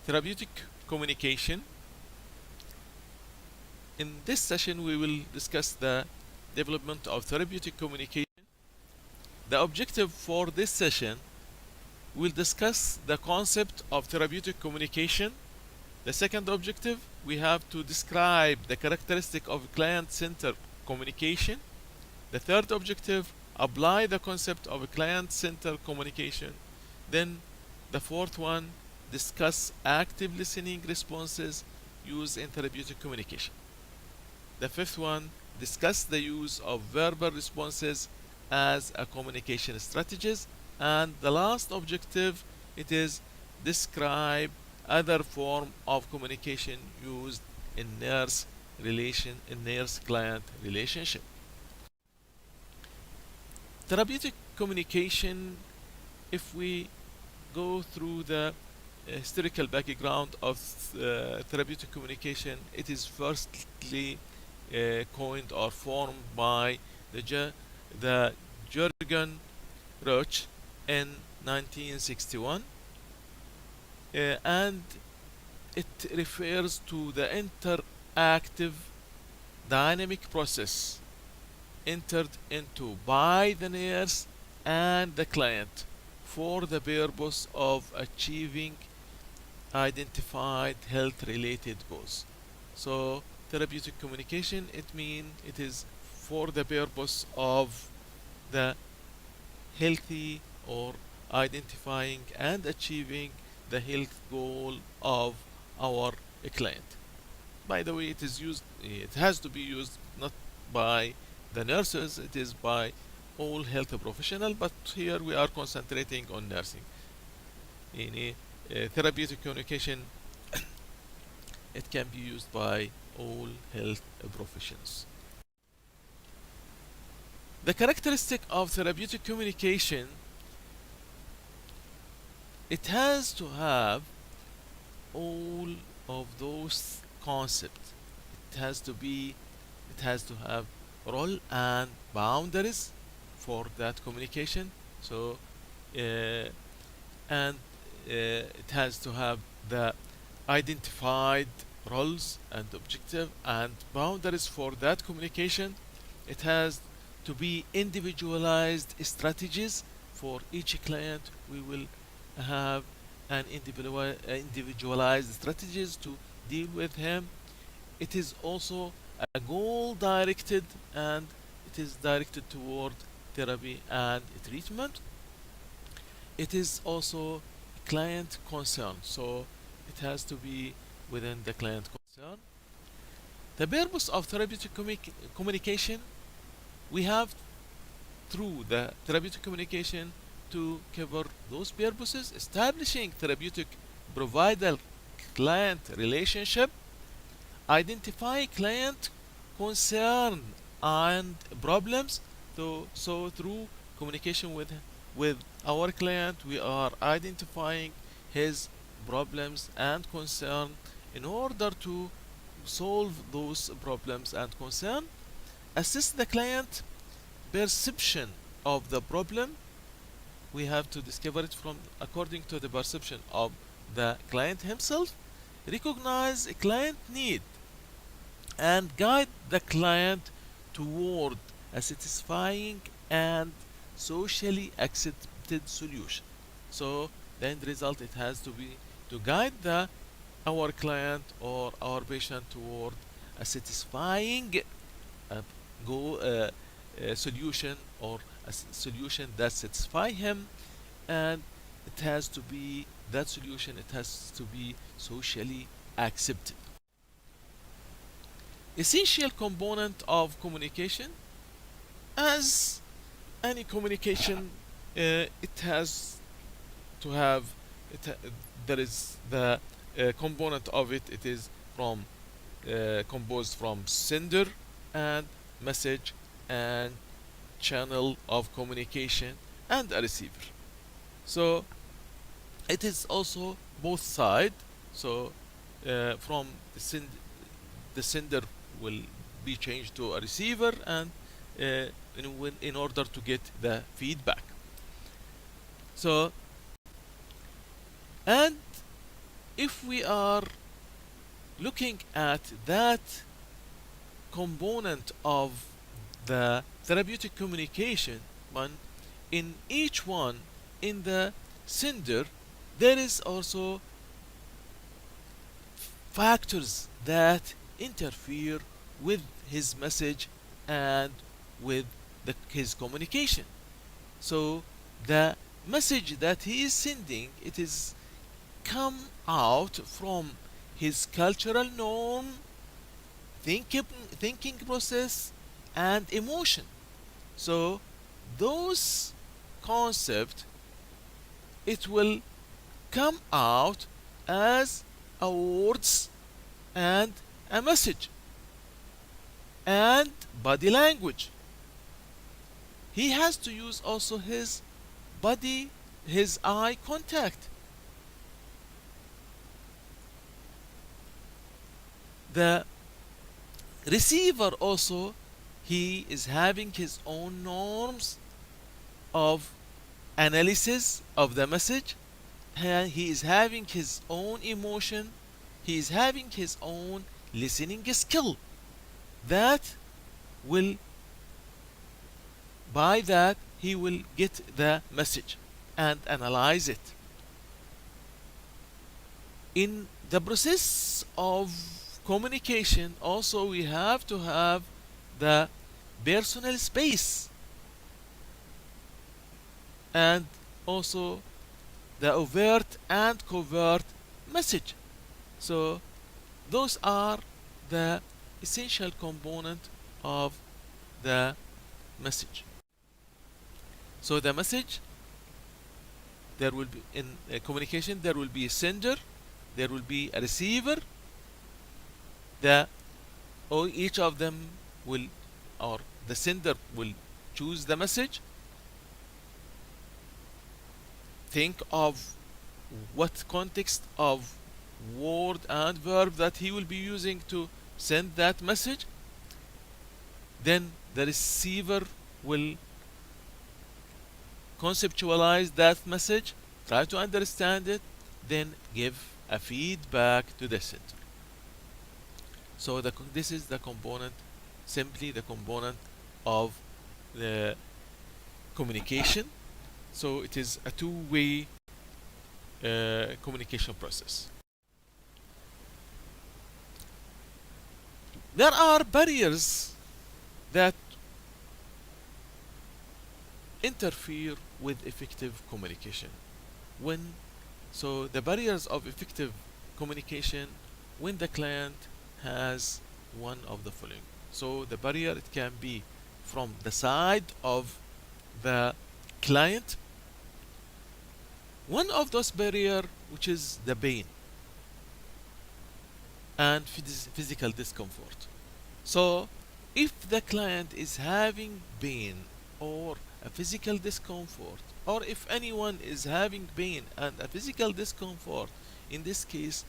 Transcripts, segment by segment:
therapeutic communication. In this session, we will discuss the development of therapeutic communication. The objective for this session will discuss the concept of therapeutic communication. The second objective, we have to describe the characteristic of client-centered communication. The third objective, apply the concept of client-centered communication. Then the fourth one, discuss active listening responses used in therapeutic communication. The fifth one, discuss the use of verbal responses as a communication strategies. And the last objective, it is describe other form of communication used in nurse-client relationship. Therapeutic communication, if we go through the historical background of therapeutic communication, it is firstly coined or formed by the Jürgen Roch in 1961, and it refers to the interactive dynamic process entered into by the nurse and the client for the purpose of achieving identified health-related goals. So therapeutic communication, it is for the purpose of the healthy or identifying and achieving the health goal of our client. By the way, it has to be used not by the nurses, it is by all health professionals, but here we are concentrating on nursing. In therapeutic communication, it can be used by all health professions. The characteristic of therapeutic communication, it has to have all of those concepts. It has to have role and boundaries for that communication. So it has to have the identified roles and objective and boundaries for that communication. It has to be individualized strategies for each client. We will have an individualized strategies to deal with him. It is also a goal directed, and it is directed toward therapy and treatment. It is also client concern, so it has to be within the client concern. The purpose of therapeutic communication, we have through the therapeutic communication to cover those purposes: establishing therapeutic provider client relationship, identify client concern and problems. So through communication with our client, we are identifying his problems and concern in order to solve those problems and concern. Assist the client perception of the problem. We have to discover it from according to the perception of the client himself. Recognize a client need and guide the client toward a satisfying and socially accepted solution. So the end result, it has to be to guide our client or our patient toward a satisfying solution, or a solution that satisfy him, and it has to be that solution, it has to be socially accepted. Essential component of communication: as any communication, it has to have there is the component of it. It is from composed from sender and message and channel of communication and a receiver. So it is also both side. So from the sender will be changed to a receiver, and in order to get the feedback. So, and if we are looking at that component of the therapeutic communication, one, in each one, in the sender, there is also factors that interfere with his message and with his communication. So the message that he is sending, it is come out from his cultural norm, thinking process, and emotion. So those concepts, it will come out as a words and a message and body language. He has to use also his body, his eye contact. The receiver also, he is having his own norms of analysis of the message. He is having his own emotion. He is having his own listening skill. That will, by that, he will get the message and analyze it. In the process of communication, also we have to have the personal space and also the overt and covert message. So those are the essential component of the message. So the message, there will be in communication, there will be a sender, there will be a receiver. Each of them will, or the sender will choose the message, think of what context of word and verb that he will be using to send that message. Then the receiver will conceptualize that message, try to understand it, then give a feedback to the sender. So this is the component, simply the component of the communication. So it is a two-way communication process. There are barriers that interfere with effective communication. So the barriers of effective communication, when the client has one of the following. So the barrier, it can be from the side of the client. One of those barriers, which is the pain and physical discomfort. So if the client is having pain or a physical discomfort, or if anyone is having pain and a physical discomfort, in this case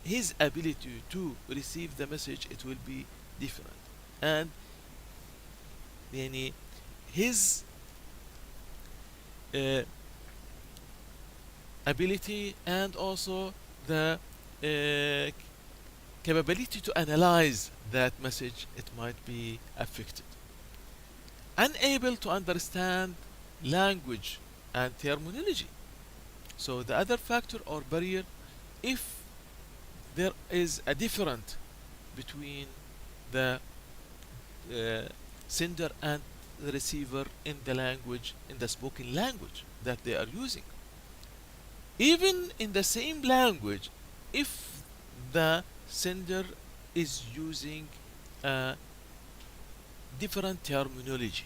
his ability to receive the message, it will be different, and his ability and also the capability to analyze that message, it might be affected. Unable to understand language and terminology. So the other factor or barrier, if there is a difference between the sender and the receiver in the language, in the spoken language that they are using. Even in the same language, if the sender is using a different terminology,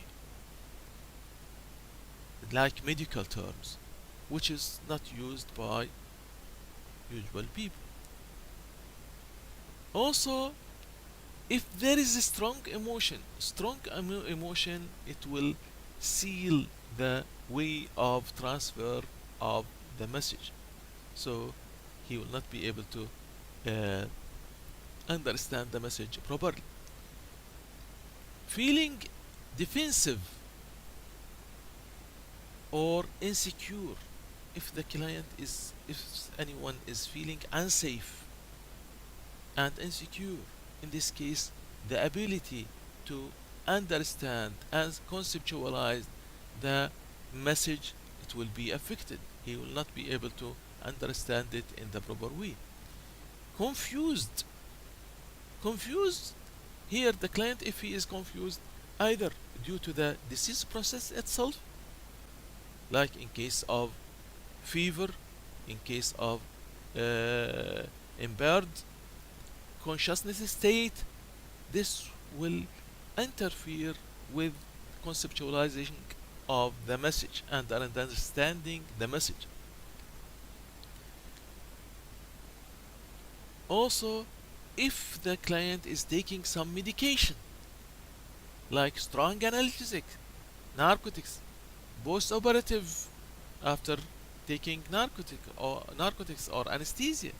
like medical terms, which is not used by usual people. Also, if there is a strong emotion, it will seal the way of transfer of the message. So he will not be able to understand the message properly. Feeling defensive or insecure if the client is, if anyone is feeling unsafe and insecure, in this case, the ability to understand and conceptualize the message, it will be affected. He will not be able to understand it in the proper way. Confused. Confused. Here, the client, if he is confused, either due to the disease process itself, like in case of fever, in case of impaired consciousness state, this will interfere with conceptualization of the message and understanding the message. Also, if the client is taking some medication like strong analgesic, narcotics, post-operative after taking narcotics or anesthesia,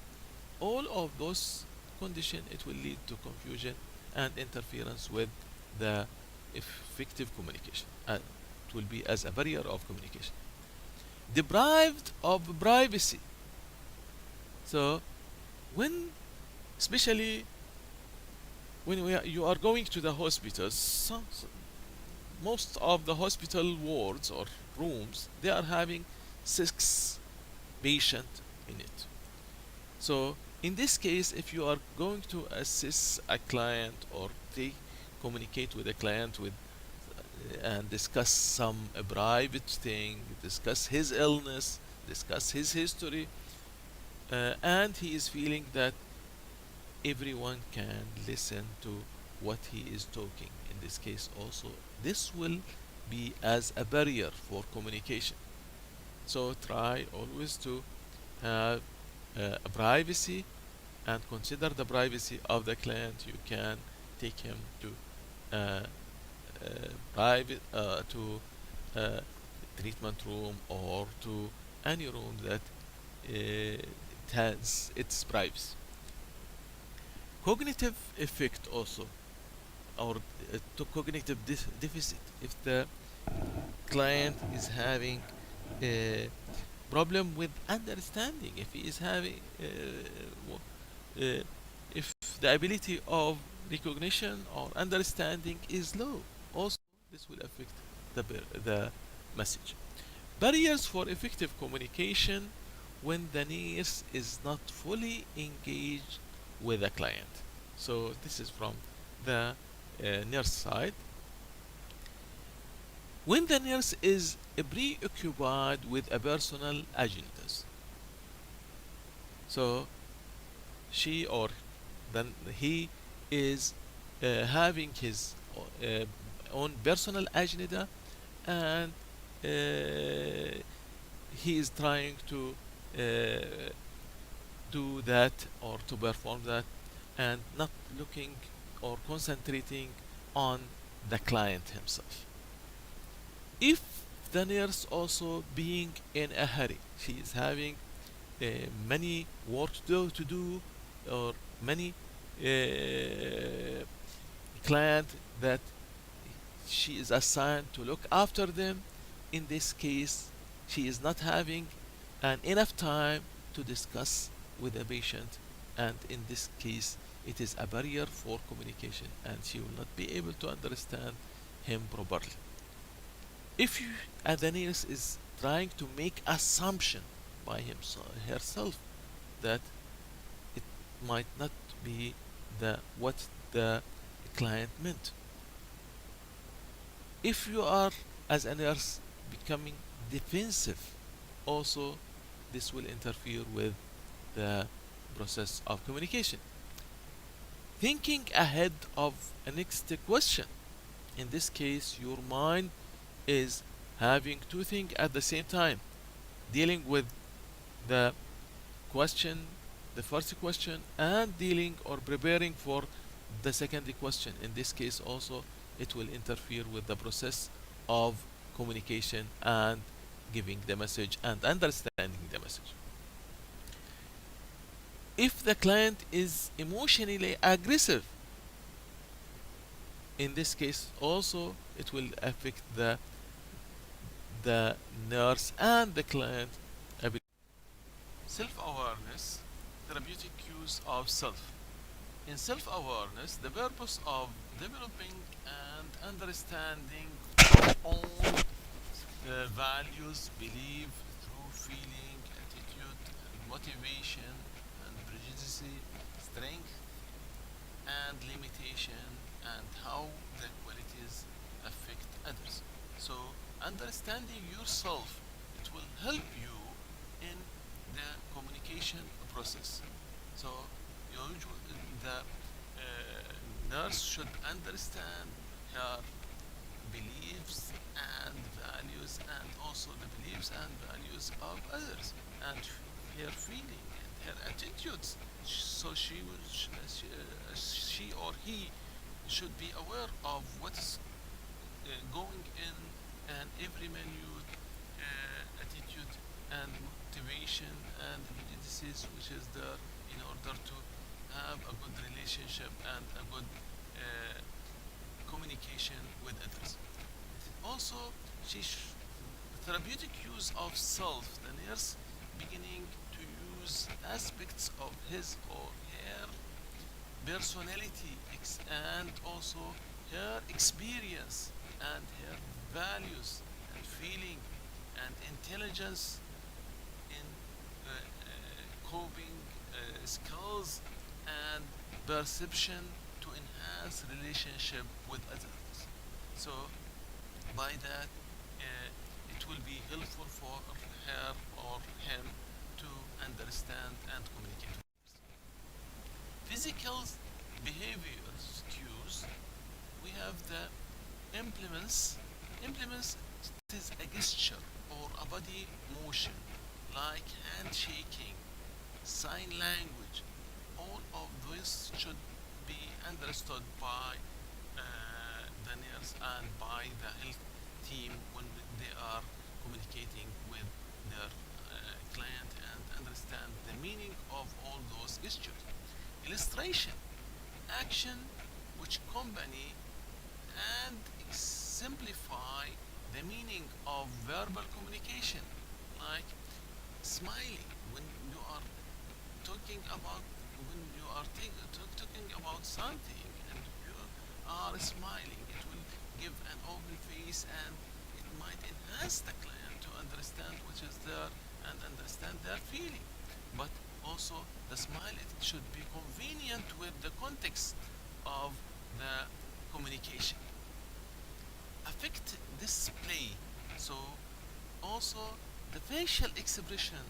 all of those conditions, it will lead to confusion and interference with the effective communication. It will be as a barrier of communication. Deprived of privacy. So when, especially when you are going to the hospitals, most of the hospital wards or rooms, they are having 6 patients in it. So in this case, if you are going to assist a client or communicate with a client with and discuss some private thing, discuss his illness, discuss his history, and he is feeling that everyone can listen to what he is talking. In this case also, this will be as a barrier for communication. So try always to have privacy and consider the privacy of the client. You can take him to private to treatment room or to any room that it has its privacy. Cognitive effect also, or to cognitive deficit. If the client is having a problem with understanding, if he is having if the ability of recognition or understanding is low, also this will affect the message. Barriers for effective communication when the nurse is not fully engaged with the client. So this is from the nurse side. When the nurse is preoccupied with a personal agendas, so she or then he is having his own personal agenda, and he is trying to do that or to perform that and not looking or concentrating on the client himself. If the nurse also being in a hurry, she is having many work to do or many client that she is assigned to look after them, in this case she is not having enough time to discuss with the patient, and in this case it is a barrier for communication and she will not be able to understand him properly. If the nurse is trying to make assumption by herself that it might not be what the client meant. If you are as a nurse becoming defensive, also this will interfere with the process of communication. Thinking ahead of a next question. In this case, your mind is having to think at the same time, dealing with the question, the first question, and dealing or preparing for the second question. In this case also, it will interfere with the process of communication and giving the message and understanding the message. If the client is emotionally aggressive, in this case also it will affect the nurse and the client Self-awareness, therapeutic use of self. In self-awareness, the purpose of developing and understanding own values, belief, through feeling, attitude, and motivation, and prejudice, strength, and limitation, and how the qualities affect others. So, understanding yourself, it will help you in the communication process. So, the nurse should understand her beliefs and values, and also the beliefs and values of others, and her feeling and her attitudes. So she or he should be aware of what's going in and every minute attitude and motivation and prejudices which is there in order to have a good relationship and a good communication with others. Also, therapeutic use of self, the nurse beginning to use aspects of his or her personality and also her experience and her values and feeling and intelligence in coping skills and perception to enhance relationship with others. So by that it will be helpful for her or him to understand and communicate. Physical behaviors cues, we have the implements. Implements is a gesture or a body motion like handshaking, sign language. All of this should be understood by the nurse and by the health team when they are communicating with their client and understand the meaning of all those gestures. Illustration, action which accompany and simplify the meaning of verbal communication, like smiling when you are talking about talking about something and you are smiling. It will give an open face and it might enhance the client to understand what is there and understand their feeling. But also the smile, it should be convenient with the context of the communication. Affect display. So also the facial expression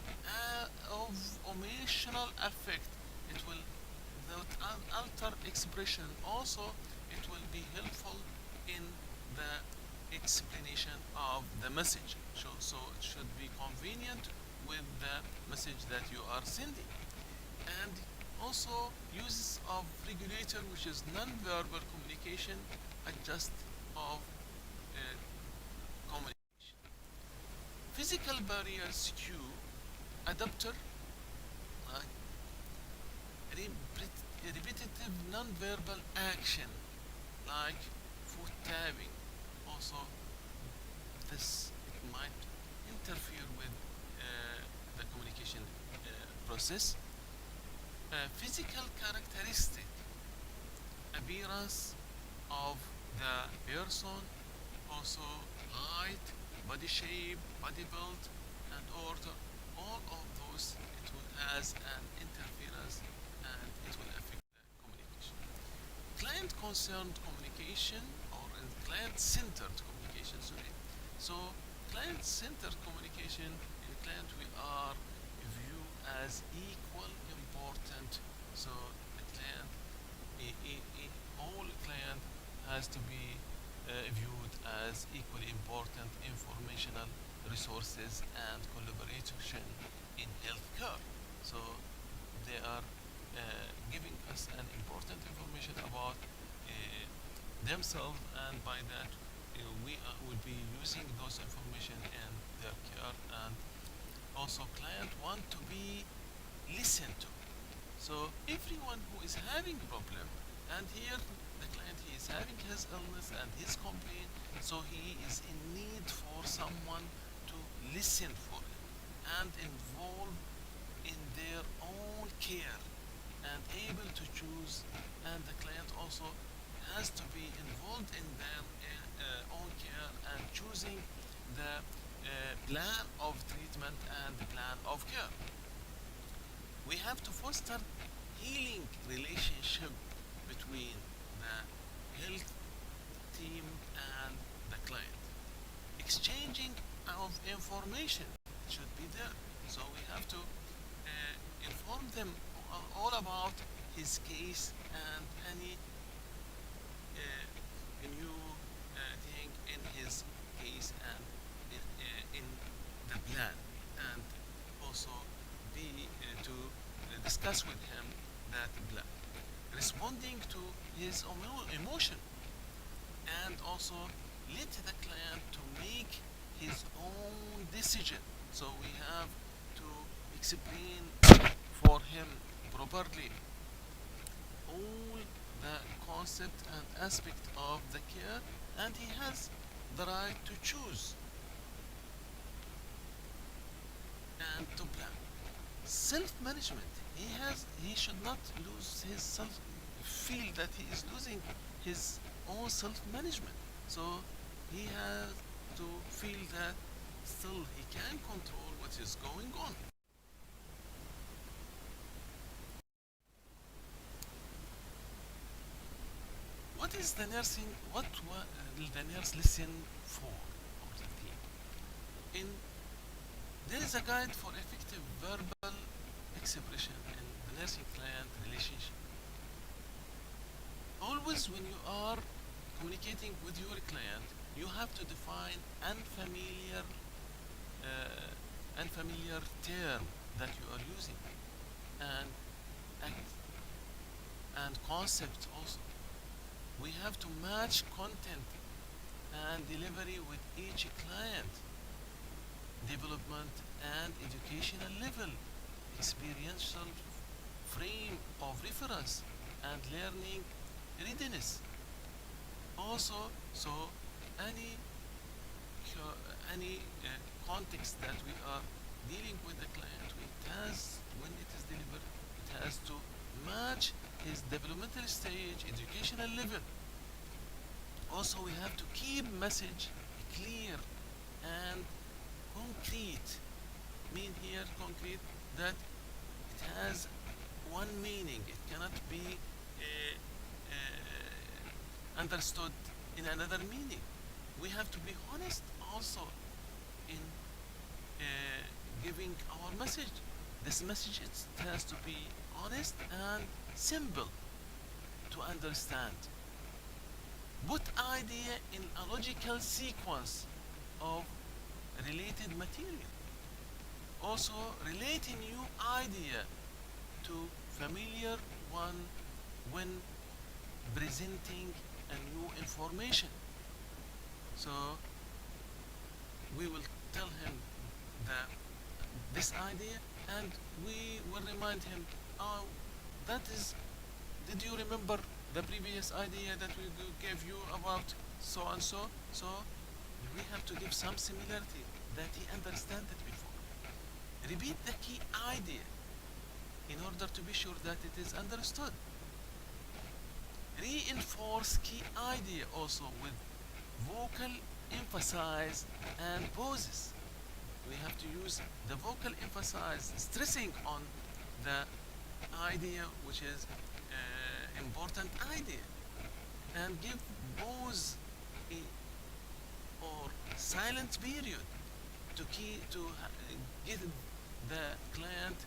of emotional affect, it will that alter expression also, it will be helpful in the explanation of the message. So it should be convenient with the message that you are sending. And also uses of regulator, which is non-verbal communication, adjust of communication. Physical barriers cue, adapter, like repetitive non-verbal action like foot tapping. Also, this it might interfere with the communication process. Physical characteristic, appearance of the person, also height, body shape, body build, and order. All of those, it will has an interference and it will affect the communication. Client concerned communication or client-centered communication, sorry. So client-centered communication, in client we are view as equal important. So the client, all client has to be viewed as equally important informational resources and collaboration in healthcare. So they are giving us an important information about themselves, and by that we will be using those information in their care. And also client want to be listened to. So everyone who is having problem, and here the client, he is having his illness and his complaint, so he is in need for someone to listen for him and involve in also has to be involved in their own care and choosing the plan of treatment and the plan of care. We have to foster healing relationship between the health team and the client. Exchanging of information should be there. So we have to inform them all about his case and any new thing in his case and in the plan, and also be to discuss with him that plan, responding to his emotion, and also let the client to make his own decision. So we have to explain for him properly all the concept and aspect of the care, and he has the right to choose and to plan. Self-management. He should not lose his self, feel that he is losing his own self-management. So he has to feel that still he can control what is going on. What is the nursing? What will the nurse listen for of the team? In There is a guide for effective verbal expression in the nursing client relationship. Always when you are communicating with your client, you have to define unfamiliar term that you are using, and act and concept also. We have to match content and delivery with each client, development and educational level, experiential frame of reference, and learning readiness. Also, so any context that we are dealing with the client, when it is delivered, it has to match his developmental stage, educational level. Also, we have to keep message clear and concrete. Mean here concrete that it has one meaning. It cannot be understood in another meaning. We have to be honest also in giving our message. This message has to be honest and simple to understand. Put idea in a logical sequence of related material. Also relate a new idea to familiar one when presenting a new information. So we will tell him this idea, and we will remind him, oh, that is, did you remember the previous idea that we gave you about so and so? So we have to give some similarity that he understand it before. Repeat the key idea in order to be sure that it is understood. Reinforce key idea also with vocal emphasize and pauses. We have to use the vocal emphasize, stressing on the idea which is important idea, and give pause or silent period to give the client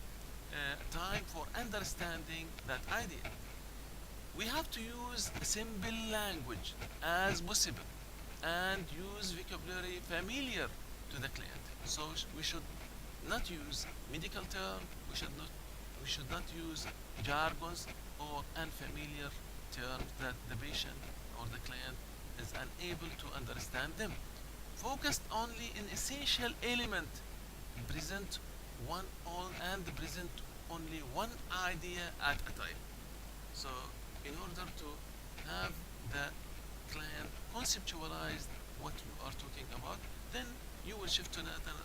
time for understanding that idea. We have to use simple language as possible and use vocabulary familiar to the client. So we should not use medical terms. We should not use jargons or unfamiliar terms that the patient or the client is unable to understand them. Focused only in essential element, present present only one idea at a time. So in order to have the client conceptualize what you are talking about, then you will shift to another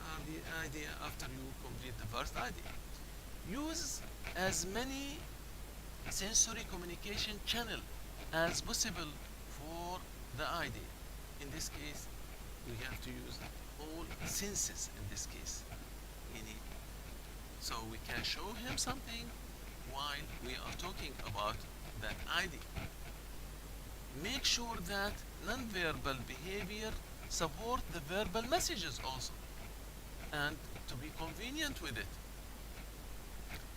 idea after you complete the first idea. Use as many sensory communication channel as possible for the ID. In this case, we have to use all senses in this case. So we can show him something while we are talking about that ID. Make sure that non-verbal behavior support the verbal messages also, and to be convenient with it.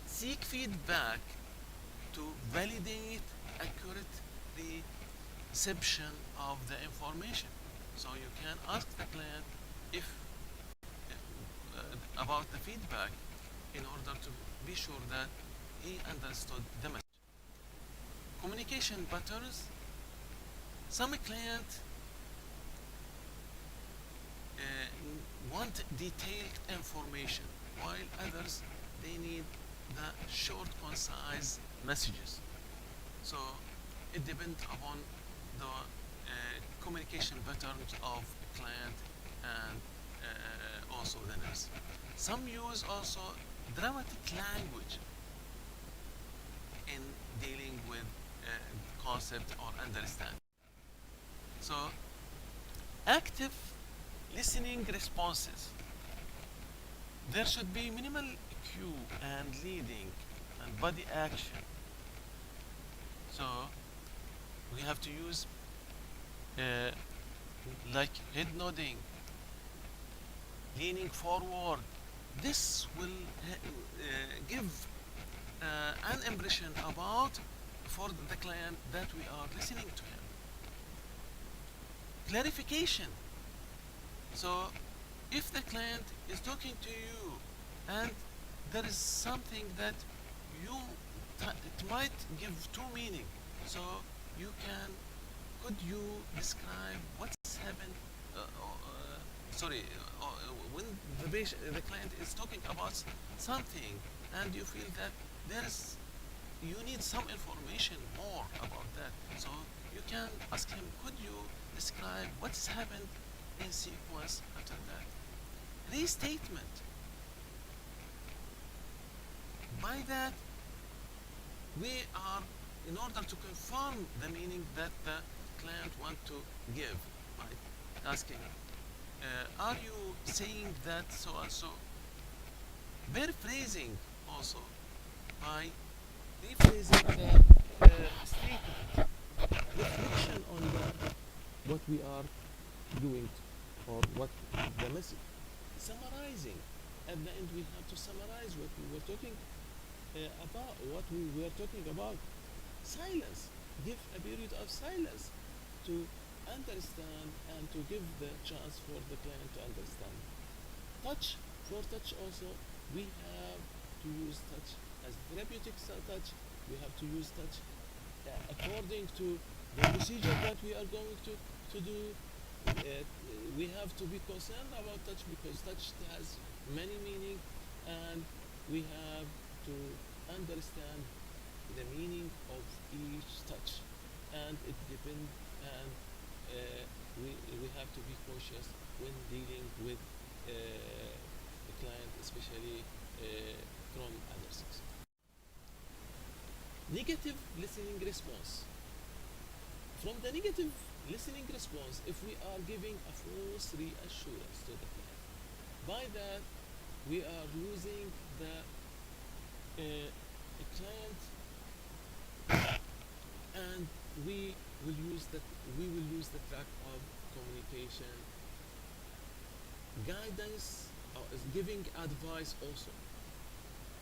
Seek feedback to validate accurate reception of the information. So you can ask the client if about the feedback in order to be sure that he understood the message. Communication patterns. Some client want detailed information, while others they need the short, concise messages. So it depends upon the communication patterns of client and also the nurse. Some use also dramatic language in dealing with concept or understanding. So active listening responses. There should be minimal cue and leading and body action. So we have to use like head nodding, leaning forward. This will give an impression about for the client that we are listening to him. Clarification. So if the client is talking to you and there is something that you it might give two meaning, so you can could you describe what's happened when the client is talking about something and you feel that you need some information more about that, so you can ask him, could you describe what's happened in sequence after that. Restatement. By that, we are, in order to confirm the meaning that the client want to give, by asking, are you saying that so and so? Paraphrasing also, by rephrasing the statement, reflection on what we are doing or what the message. Summarizing. At the end, we have to summarize what we were talking about, what we were talking about. Silence. Give a period of silence to understand and to give the chance for the client to understand. Touch. For touch also, we have to use touch as therapeutic touch. We have to use touch according to the procedure that we are going to do. We have to be concerned about touch because touch has many meaning, and we have to understand the meaning of each touch, and it depends, and we have to be cautious when dealing with the client, especially from other sex. Negative listening response. From the negative listening response, if we are giving a false reassurance to the client, by that we are losing the client, and we will lose the track of communication. Guidance is giving advice also.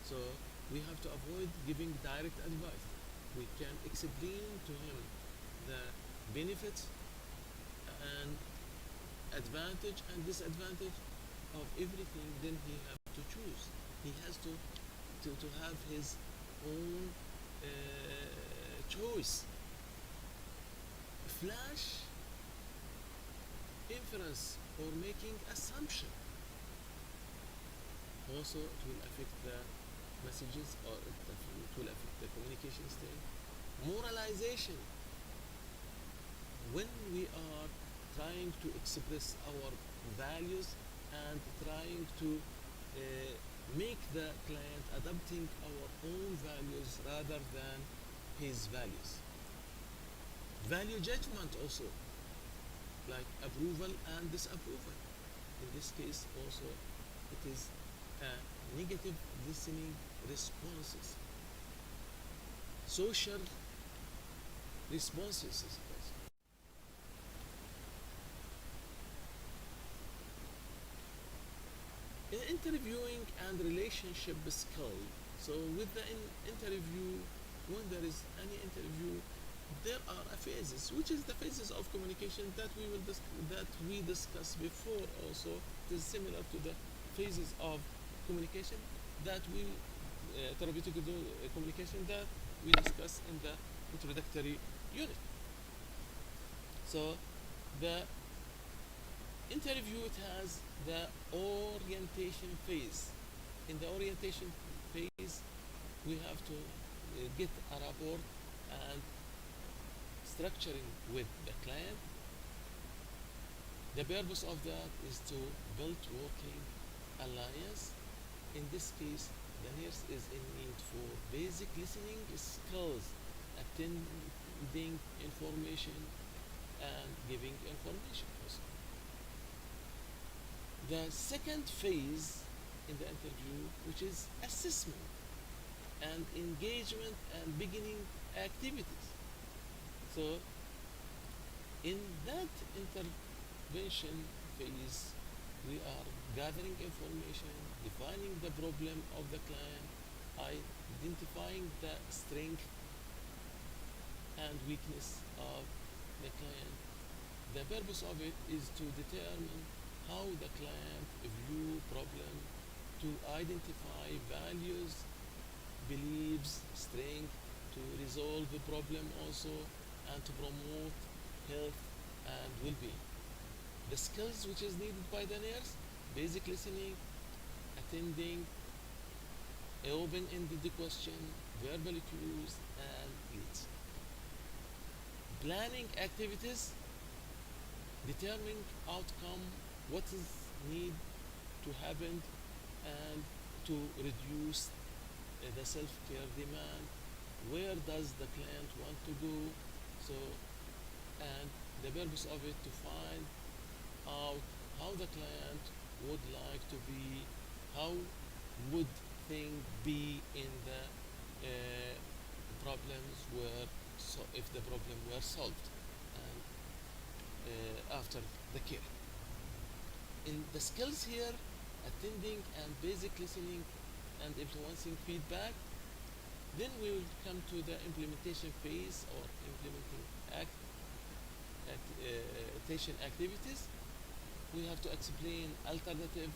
So we have to avoid giving direct advice. We can explain to him the benefits and advantage and disadvantage of everything, then he has to choose. He has to have his own choice. Flash inference or making assumption. Also, it will affect the messages, or it will affect the communication state. Moralization. When we are trying to express our values and trying to make the client adopting our own values rather than his values. Value judgment also, like approval and disapproval. In this case also it is negative listening responses, social responses. In interviewing and relationship skill, so with the interview, when there is any interview, there are phases, which is the phases of communication that that we discussed before. Also, it is similar to the phases of communication that we therapeutic communication that we discussed in the introductory unit. So, the interview, it has the orientation phase. In the orientation phase, we have to get a rapport and structuring with the client. The purpose of that is to build working alliance. In this case, the nurse is in need for basic listening skills, attending information and giving information also. The second phase in the interview, which is assessment and engagement and beginning activities. So in that intervention phase, we are gathering information, defining the problem of the client, identifying the strength and weakness of the client. The purpose of it is to determine how the client view problem, to identify values, beliefs, strength, to resolve the problem also, and to promote health and well-being. The skills which is needed by the nurse: basic listening, attending, open-ended question, verbal cues, and leads. Planning activities, determining outcome, what is need to happen, and to reduce the self-care demand, where does the client want to go. So, and the purpose of it to find out how the client would like to be, how would thing be in the problems were, so if the problem were solved, and after the care. In the skills here, attending and basic listening and influencing feedback. Then we will come to the implementation phase, or implementing activities. We have to explain alternative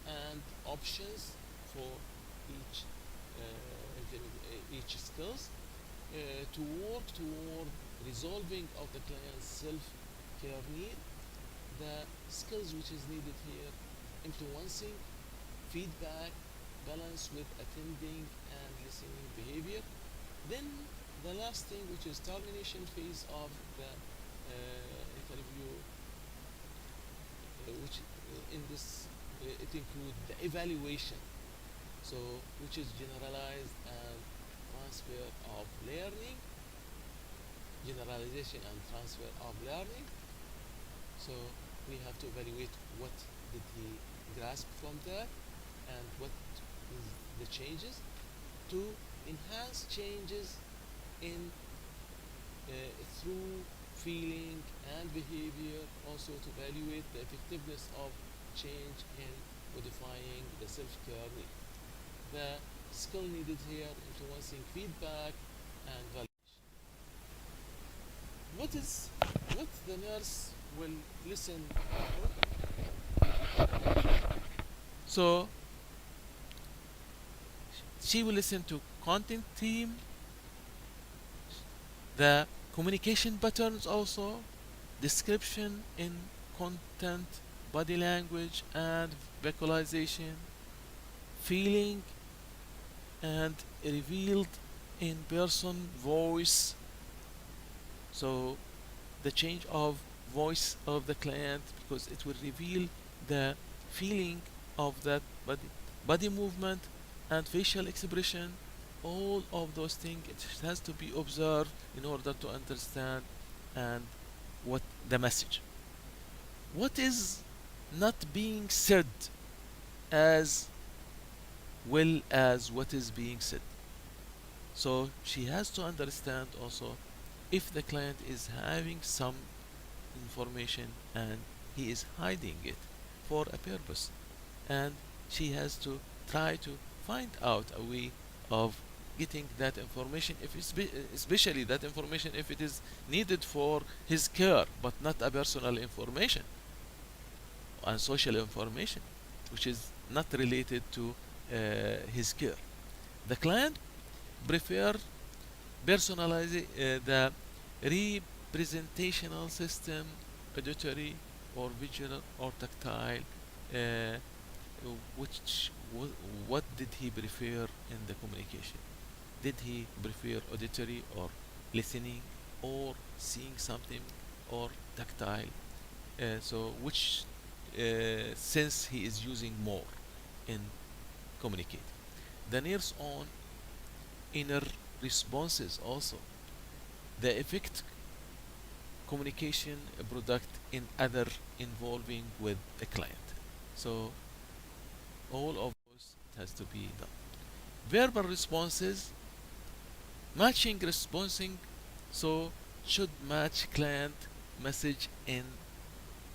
and options for each each skills to work toward resolving of the client's self-care need. The skills which is needed here: influencing, feedback, balance with attending and listening behavior. Then the last thing, which is termination phase of the interview, which in this it includes the evaluation, so which is generalized and transfer of learning, generalization and transfer of learning. So we have to evaluate what did he grasp from that, and what is the changes, to enhance changes in through feeling and behavior, also to evaluate the effectiveness of change in modifying the self-care need. The skill needed here: influencing feedback and validation. What the nurse will listen to? So she will listen to content theme, the communication patterns also, description in content, body language and vocalization, feeling and revealed in person voice. So the change of voice of the client, because it will reveal the feeling of that body movement and facial expression. All of those things, it has to be observed in order to understand and what the message. What is not being said as well as what is being said. So she has to understand also if the client is having some information and he is hiding it for a purpose, and she has to try to find out a way of getting that information, if it's especially that information if it is needed for his care but not a personal information and social information which is not related to his care. The client prefer personalize the representational system, auditory or visual or tactile. Uh, which what did he prefer in the communication? Did he prefer auditory or listening or seeing something or tactile? So which sense he is using more in communicating? The nerves on inner responses also. The effect communication product in other involving with a client. So all of those has to be done. Verbal responses, matching responding, so should match client message in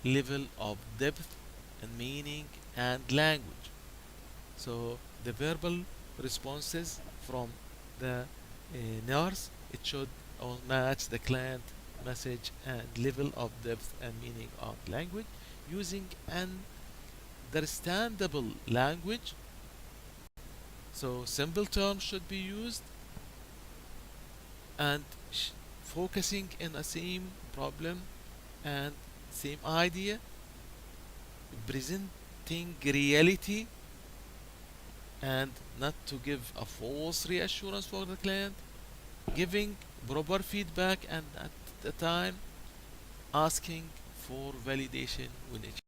level of depth and meaning and language. So the verbal responses from the nurse, it should all match the client message and level of depth and meaning of language using an understandable language. So simple terms should be used and focusing in a same problem and same idea, presenting reality and not to give a false reassurance for the client, giving proper feedback and at the time asking for validation when it